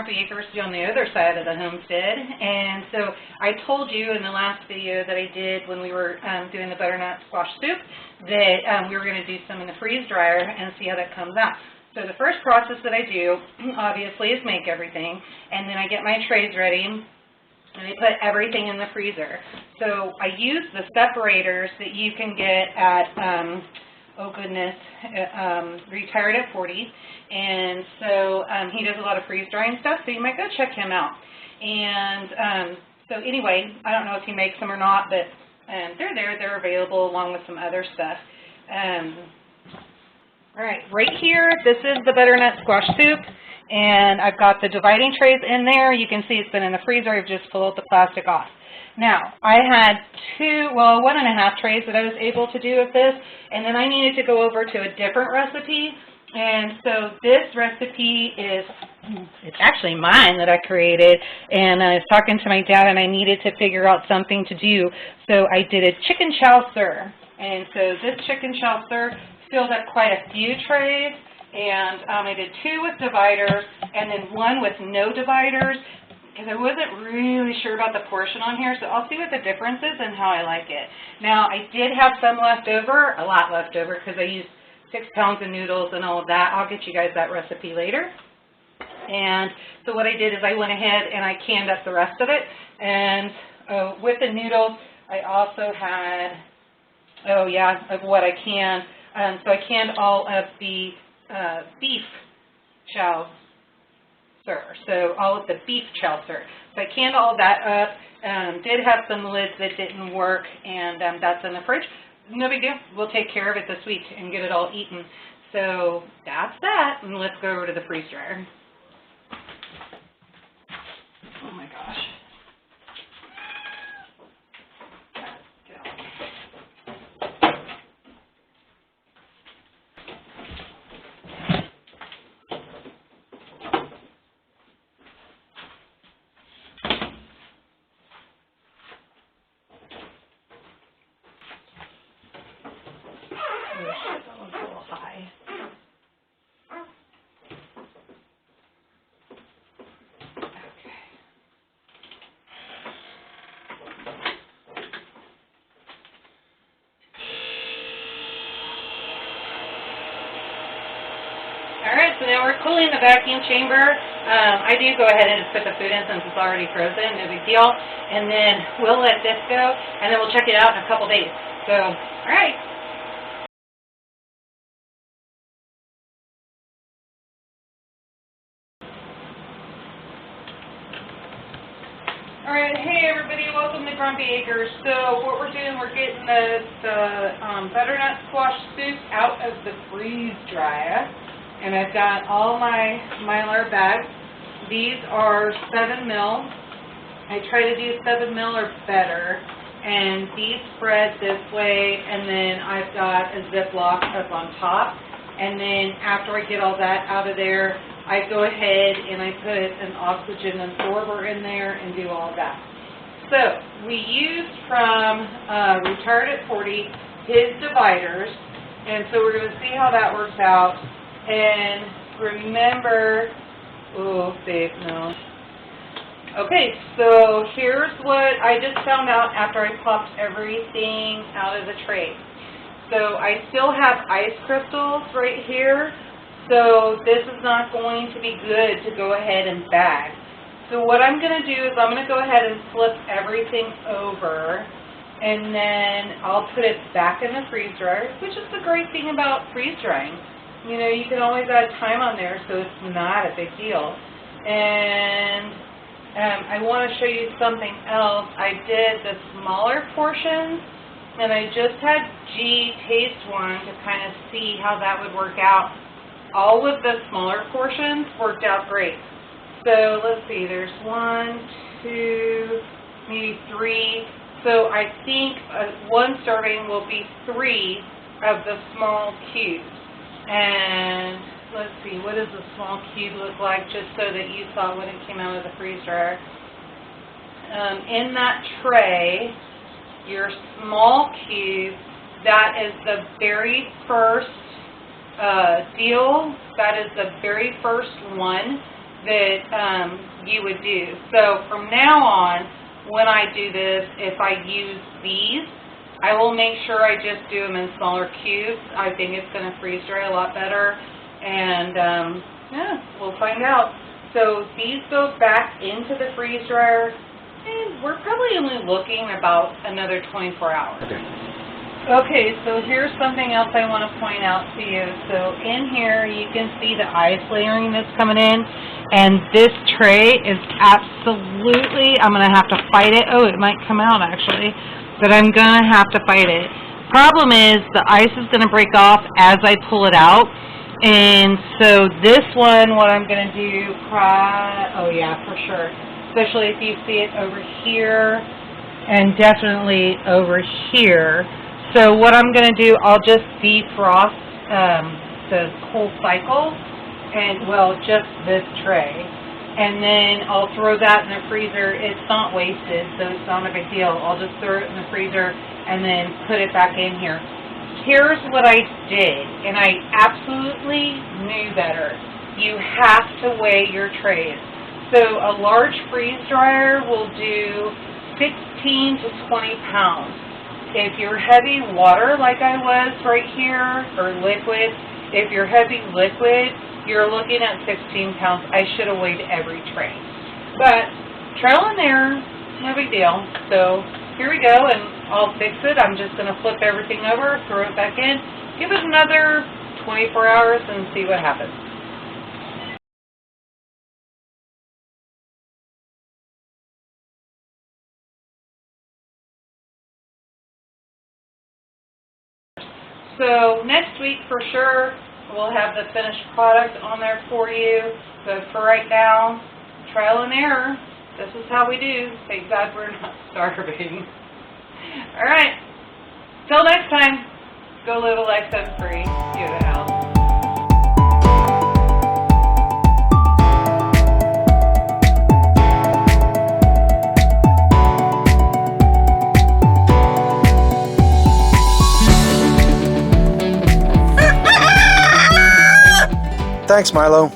Grumpy Acres on the other side of the homestead. And so I told you in the last video that I did when we were doing the butternut squash soup that we were going to do some in the freeze dryer and see how that comes out. So the first process that I do, obviously, is make everything, and then I get my trays ready, and I put everything in the freezer. So I use the separators that you can get at, oh goodness, Retired at 40, and so he does a lot of freeze drying stuff, so you might go check him out. And so anyway, I don't know if he makes them or not, but they're there, they're available along with some other stuff. All right, right here, this is the butternut squash soup, and I've got the dividing trays in there. You can see it's been in the freezer. I've just pulled the plastic off. Now, I had 1.5 trays that I was able to do with this, and then I needed to go over to a different recipe. And so this recipe is, it's actually mine that I created, and I was talking to my dad, and I needed to figure out something to do. So I did a chicken chow sir. And so this chicken chow sir filled up quite a few trays, and I did 2 with dividers and then 1 with no dividers because I wasn't really sure about the portion on here, so I'll see what the difference is and how I like it. Now, I did have some left over, a lot left over, because I used 6 pounds of noodles and all of that. I'll get you guys that recipe later. And so what I did is I went ahead and I canned up the rest of it, and with the noodles, I also had, of what I canned. So I canned all of the beef chow sir, so all of the beef chow sir. So I canned all that up, did have some lids that didn't work, and that's in the fridge. No big deal. We'll take care of it this week and get it all eaten. So that's that, and let's go over to the freeze dryer. Oh my gosh. Alright, so now we're cooling the vacuum chamber. I do go ahead and just put the food in since it's already frozen, no big deal. And then we'll let this go, and then we'll check it out in a couple days. So, alright. Alright, hey everybody, welcome to Grumpy Acres. So what we're doing, we're getting the butternut squash soup out of the freeze dryer. And I've got all my Mylar bags. These are 7 mil. I try to do 7 mil or better. And these spread this way, and then I've got a Ziploc up on top. And then after I get all that out of there, I go ahead and I put an oxygen absorber in there and do all of that. So we used from Retired at 40 his dividers, and so we're going to see how that works out. And remember, oh, babe, no. Okay, so here's what I just found out after I popped everything out of the tray. So I still have ice crystals right here, so this is not going to be good to go ahead and bag. So what I'm going to do is I'm going to go ahead and flip everything over, and then I'll put it back in the freeze dryer, which is the great thing about freeze drying. You know, you can always add time on there, so it's not a big deal. And I want to show you something else. I did the smaller portions, and I just had G taste one to kind of see how that would work out. All of the smaller portions worked out great. So let's see, there's 1, 2, maybe 3. So I think one serving will be 3 of the small cubes. And let's see, what does a small cube look like, just so that you saw when it came out of the freeze dryer. In that tray, your small cube, that is the very first deal. That is the very first one. that you would do. So from now on, when I do this, if I use these, I will make sure I just do them in smaller cubes. I think it's going to freeze dry a lot better, and yeah, we'll find out. So these go back into the freeze dryer, and we're probably only looking about another 24 hours. Okay, so here's something else I want to point out to you. So in here, you can see the ice layering that's coming in, and this tray is absolutely, I'm going to have to fight it. Oh, it might come out actually, but I'm going to have to fight it. Problem is, the ice is going to break off as I pull it out, and so this one, what I'm going to do, oh yeah, for sure, especially if you see it over here, and definitely over here. So what I'm going to do, I'll just defrost the whole cycle, and well, just this tray, and then I'll throw that in the freezer. It's not wasted, so it's not a big deal. I'll just throw it in the freezer and then put it back in here. Here's what I did, and I absolutely knew better. You have to weigh your trays. So a large freeze dryer will do 16 to 20 pounds. If you're heavy water like I was right here, or liquid, if you're heavy liquid, you're looking at 16 pounds. I should have weighed every tray. But trial and error, no big deal. So here we go, and I'll fix it. I'm just going to flip everything over, throw it back in, give it another 24 hours, and see what happens. So next week for sure, we'll have the finished product on there for you. But for right now, trial and error. This is how we do. Thank God we're not starving. All right. Till next time, go live a life that's free. Yoda out. Thanks, Milo.